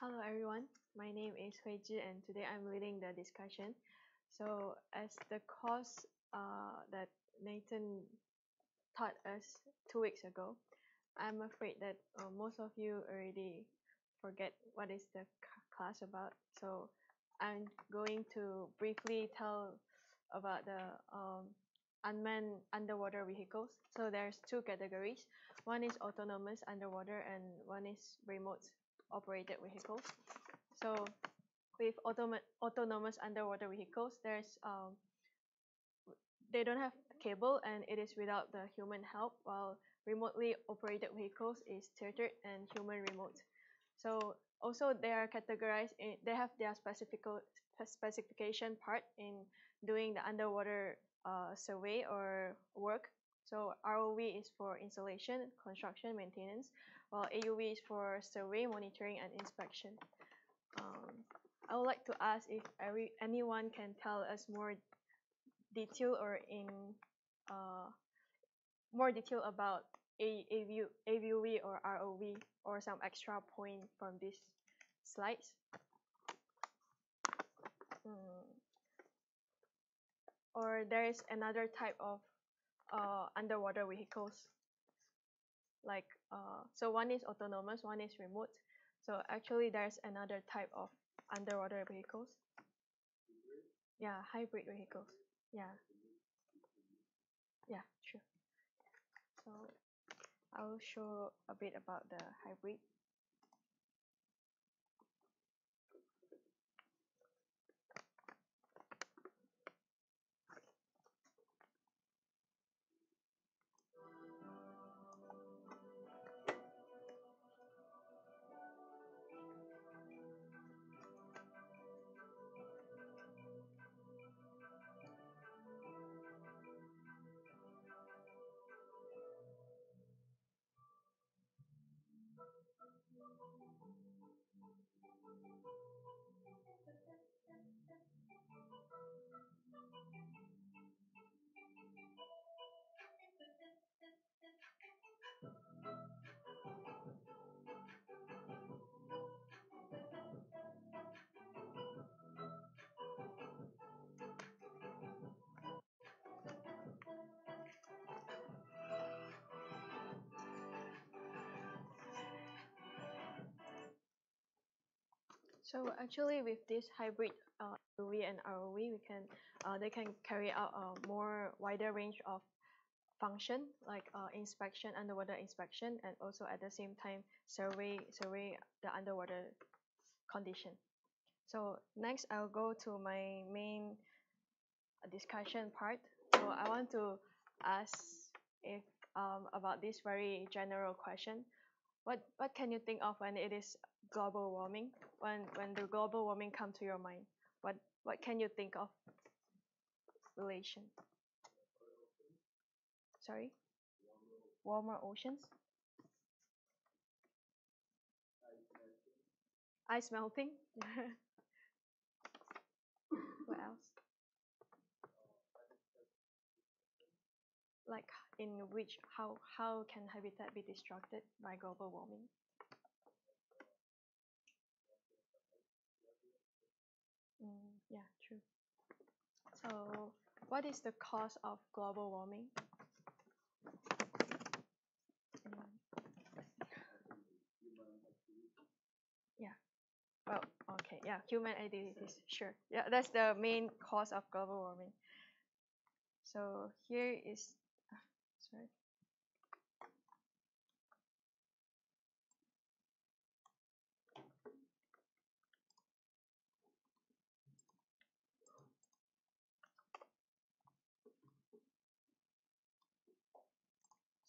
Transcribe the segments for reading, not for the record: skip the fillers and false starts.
Hello everyone, my name is Huiji and today I'm leading the discussion. So as the course that Nathan taught us 2 weeks ago, I'm afraid that most of you already forget what is the class about. So I'm going to briefly tell about the unmanned underwater vehicles. So there's two categories. One is autonomous underwater and one is remote operated vehicles. So with autonomous underwater vehicles, they don't have cable and it is without the human help, while remotely operated vehicles is tethered and human remote. So also they are categorized in, they have their specification part in doing the underwater survey or work. So ROV is for installation, construction, maintenance, while AUV is for survey, monitoring, and inspection. I would like to ask if anyone can tell us more detail or in uh, more detail about AVUV or ROV or some extra point from these slides. Or there is another type of underwater vehicles. Like so one is autonomous, one is remote. So actually there's another type of underwater vehicles. Yeah, hybrid vehicles. Yeah. Yeah, true. So I'll show a bit about the hybrid. So actually, with this hybrid UV and ROV, they can carry out a more wider range of function like inspection, underwater inspection, and also at the same time survey the underwater condition. So next, I'll go to my main discussion part. So I want to ask if about this very general question. What can you think of when it is global warming? When the global warming come to your mind, what can you think of relation? Sorry, warmer oceans, ice melting. What else? Like in which how can habitat be destructed by global warming? Yeah, true. So what is the cause of global warming? Anyone? Yeah. Well, okay. Yeah, human activities. Sure. Yeah, that's the main cause of global warming. So here is, sorry.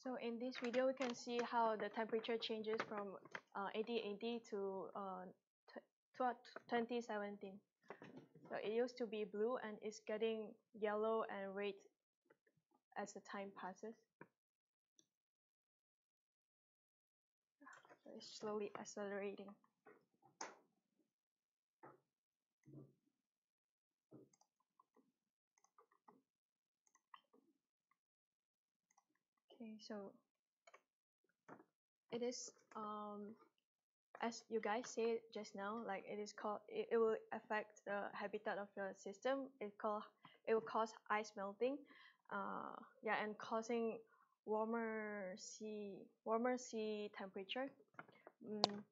So in this video, we can see how the temperature changes from 1880 to 2017. So it used to be blue and it's getting yellow and red as the time passes. So it's slowly accelerating. Okay, so it is as you guys said just now, like it will affect the habitat of the system. It will cause ice melting, yeah, and causing warmer sea temperature. Mm,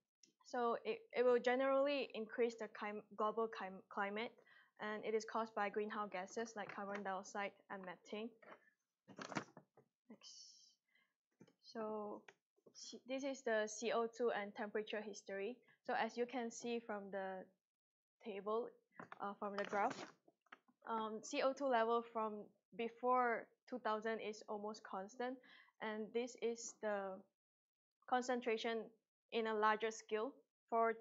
so it will generally increase the global climate, and it is caused by greenhouse gases like carbon dioxide and methane. Next. So this is the CO2 and temperature history. So as you can see from the table, from the graph, CO2 level from before 2000 is almost constant, and this is the concentration in a larger scale for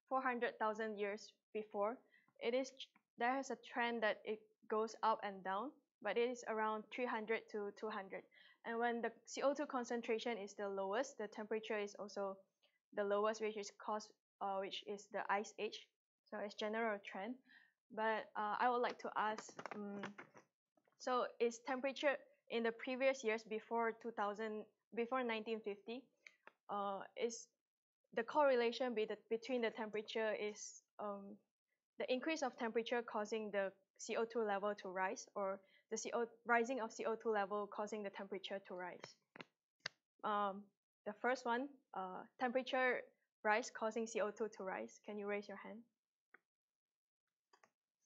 400,000 years before. There is a trend that it goes up and down, but it is around 300 to 200. And when the CO2 concentration is the lowest, the temperature is also the lowest, which is the ice age. So it's general trend. But I would like to ask, so is temperature in the previous years before 2000, before 1950, is the correlation between the temperature is the increase of temperature causing the CO2 level to rise, or the rising of CO2 level causing the temperature to rise. The first one, temperature rise causing CO2 to rise. Can you raise your hand?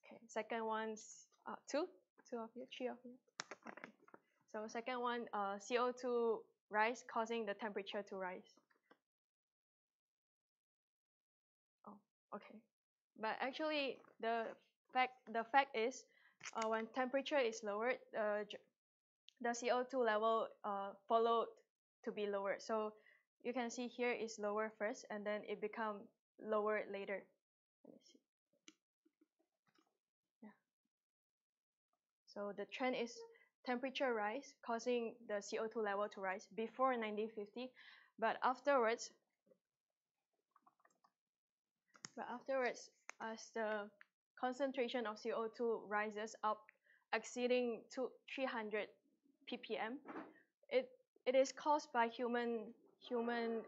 Okay. Second one's two of you, three of you. Okay. So second one, CO2 rise causing the temperature to rise. Oh, okay. But actually, the fact is, when temperature is lowered, the CO2 level followed to be lowered. So you can see here is lower first, and then it become lower later. Let me see. Yeah. So the trend is temperature rise causing the CO2 level to rise before 1950, but afterwards, as the concentration of CO2 rises up, exceeding to 300 ppm, it is caused by human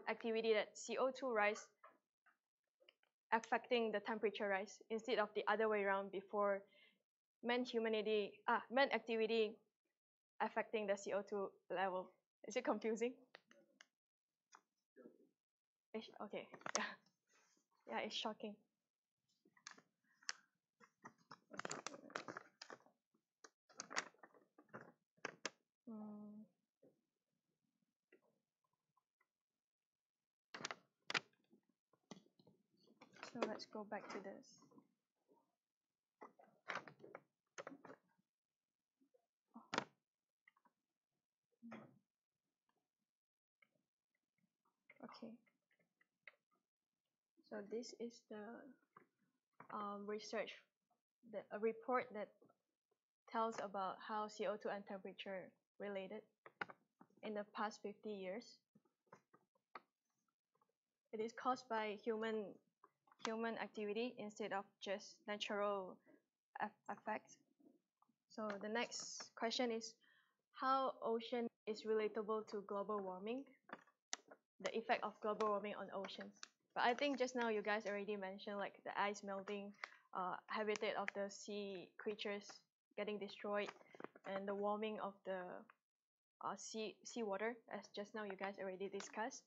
activity that CO2 rise affecting the temperature rise instead of the other way around before man activity affecting the CO2 level. Is it confusing? Okay. Yeah. Yeah, it's shocking. So let's go back to this. Okay. So this is the research, a report that tells about how CO2 and temperature related in the past 50 years. It is caused by human activity instead of just natural effects. So the next question is how ocean is relatable to global warming, the effect of global warming on oceans. But I think just now you guys already mentioned like the ice melting, habitat of the sea creatures getting destroyed, and the warming of the seawater, as just now you guys already discussed.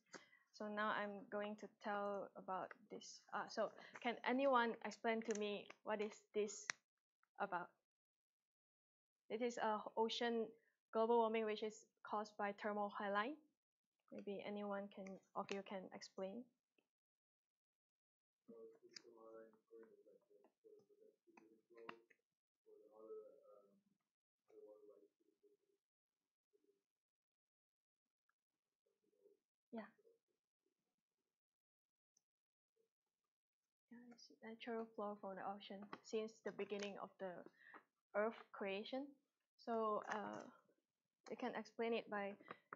So now I'm going to tell about this. So can anyone explain to me what is this about? It is ocean global warming which is caused by thermohaline. Maybe anyone of you can explain. Yeah. Yeah, it's natural flow from the ocean since the beginning of the Earth creation. So you can explain it by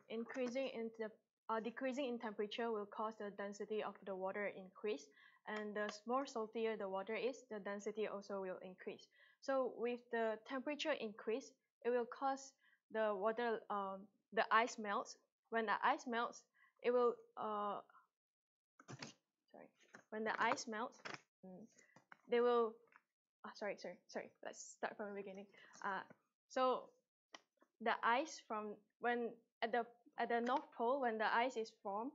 decreasing in temperature will cause the density of the water increase, and the more saltier the water is, the density also will increase. So with the temperature increase, it will cause the water, the ice melts. When the ice melts, it will when the ice melts, they will. Sorry. Let's start from the beginning. So the ice from when at the North Pole, when the ice is formed,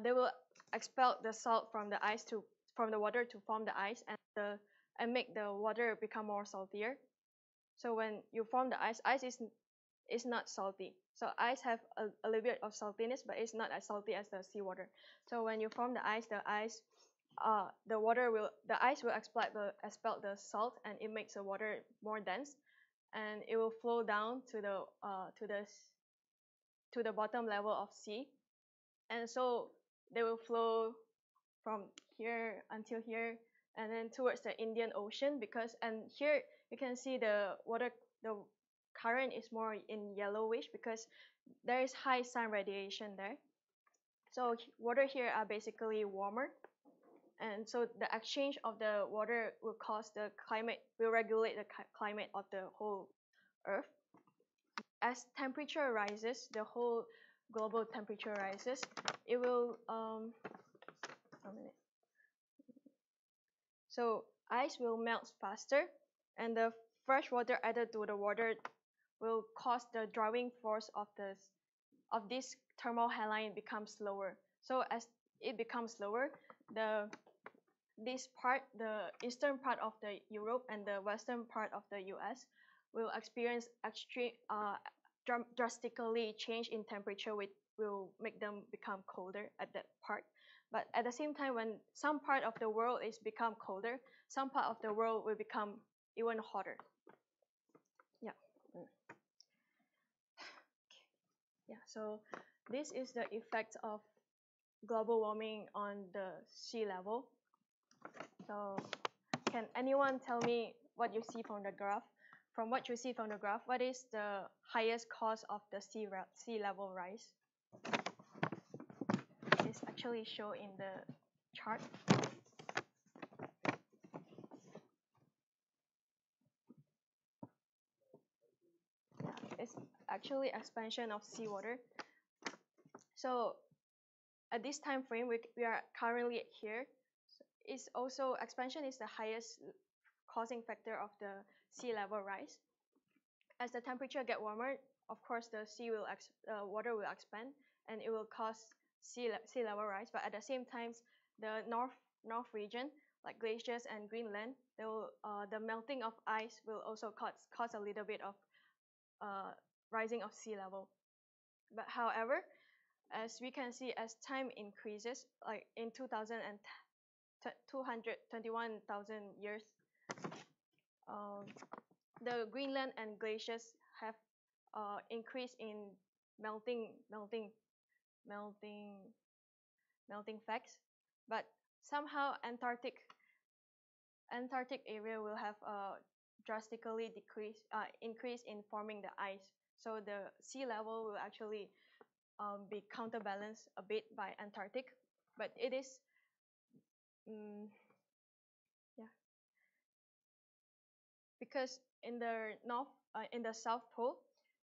they will expel the salt from the water to form the ice and make the water become more saltier. So when you form the ice is not salty. So ice have a little bit of saltiness, but it's not as salty as the seawater. So when you form the ice will expel the salt, and it makes the water more dense, and it will flow down to the bottom level of sea, and so they will flow from here until here, and then towards the Indian Ocean, and here you can see the current is more in yellowish because there is high sun radiation there. So water here are basically warmer, and so the exchange of the water will regulate the climate of the whole Earth. As temperature rises, the whole global temperature rises, it will a minute. So ice will melt faster, and the fresh water added to the water will cause the driving force of this thermohaline becomes slower. So as it becomes slower, the eastern part of the Europe and the western part of the US will experience drastically change in temperature, which will make them become colder at that part. But at the same time, when some part of the world is become colder, some part of the world will become even hotter. Yeah. Yeah. So this is the effect of global warming on the sea level. So can anyone tell me what you see from the graph? From what you see from the graph, what is the highest cause of the sea level rise? It's actually shown in the chart. Yeah, it's actually expansion of seawater. So at this time frame, we are currently here. It's also expansion is the highest causing factor of the sea level rise. As the temperature get warmer, of course the water will expand, and it will cause sea level rise. But at the same time, the north region, like glaciers and Greenland, the melting of ice will also cause a little bit of rising of sea level. But however, as we can see, as time increases, like in 221,000 years, the Greenland and glaciers have increased in melting facts, but somehow Antarctic area will have drastically increase in forming the ice. So the sea level will actually be counterbalanced a bit by Antarctic, but it is because in the South Pole,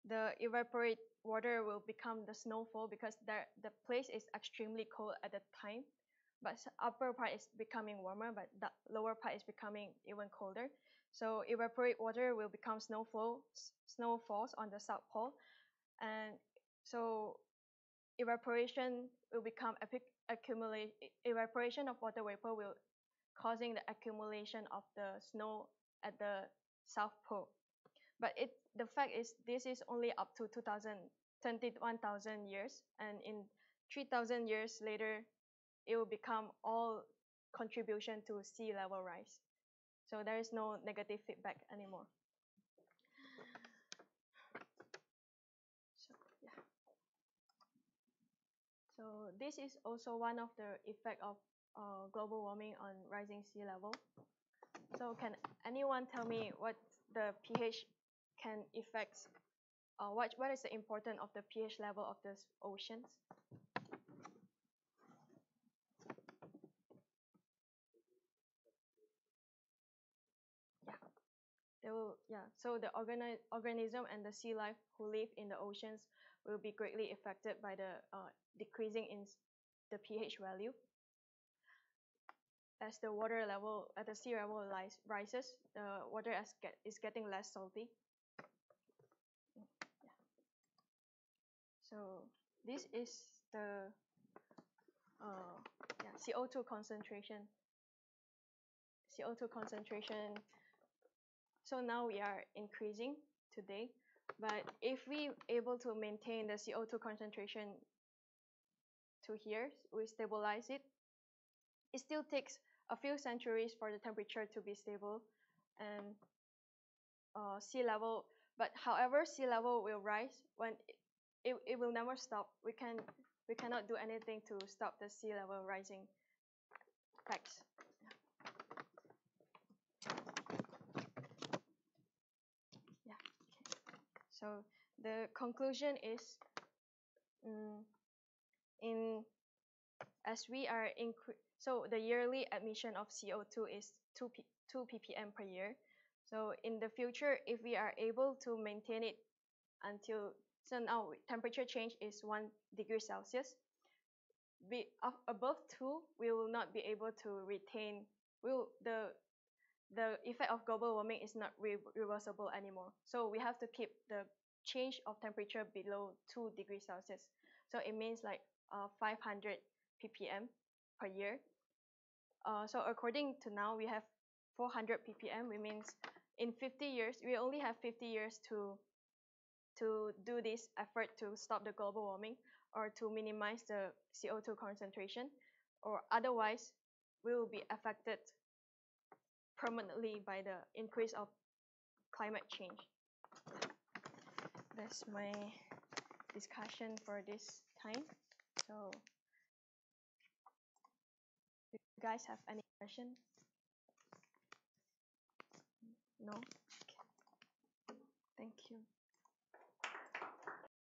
the evaporate water will become the snowfall because the place is extremely cold at the time, but upper part is becoming warmer, but the lower part is becoming even colder. So evaporate water will become snowfalls on the South Pole, and so evaporation will become evaporation of water vapor will causing the accumulation of the snow at the South Pole. But the fact is this is only up to 21,000 years, and in 3,000 years later, it will become all contribution to sea level rise. So there is no negative feedback anymore. So this is also one of the effect of global warming on rising sea level. So can anyone tell me what the pH can affect? What is the importance of the pH level of the oceans? So the organism and the sea life who live in the oceans will be greatly affected by the decreasing in the pH value. as the water level at the sea level rises, the water is getting less salty. Yeah. So this is the CO2 concentration. CO2 concentration. So now we are increasing today, but if we able to maintain the CO2 concentration to here, we stabilize it. It still takes a few centuries for the temperature to be stable, and sea level. But however, sea level will rise when it will never stop. We cannot do anything to stop the sea level rising. Facts. Yeah. Okay. So the conclusion is, as we are so the yearly emission of CO2 is 2 ppm per year. So in the future, if we are able to maintain it until, so now temperature change is 1 degree Celsius. Above 2, we will not be able to retain, the effect of global warming is not reversible anymore. So we have to keep the change of temperature below 2 degrees Celsius. So it means like 500 ppm per year. So according to now, we have 400 ppm, which means in 50 years, we only have 50 years to do this effort to stop the global warming or to minimize the CO2 concentration, or otherwise we will be affected permanently by the increase of climate change. That's my discussion for this time. So, do you guys have any question? No? Okay. Thank you.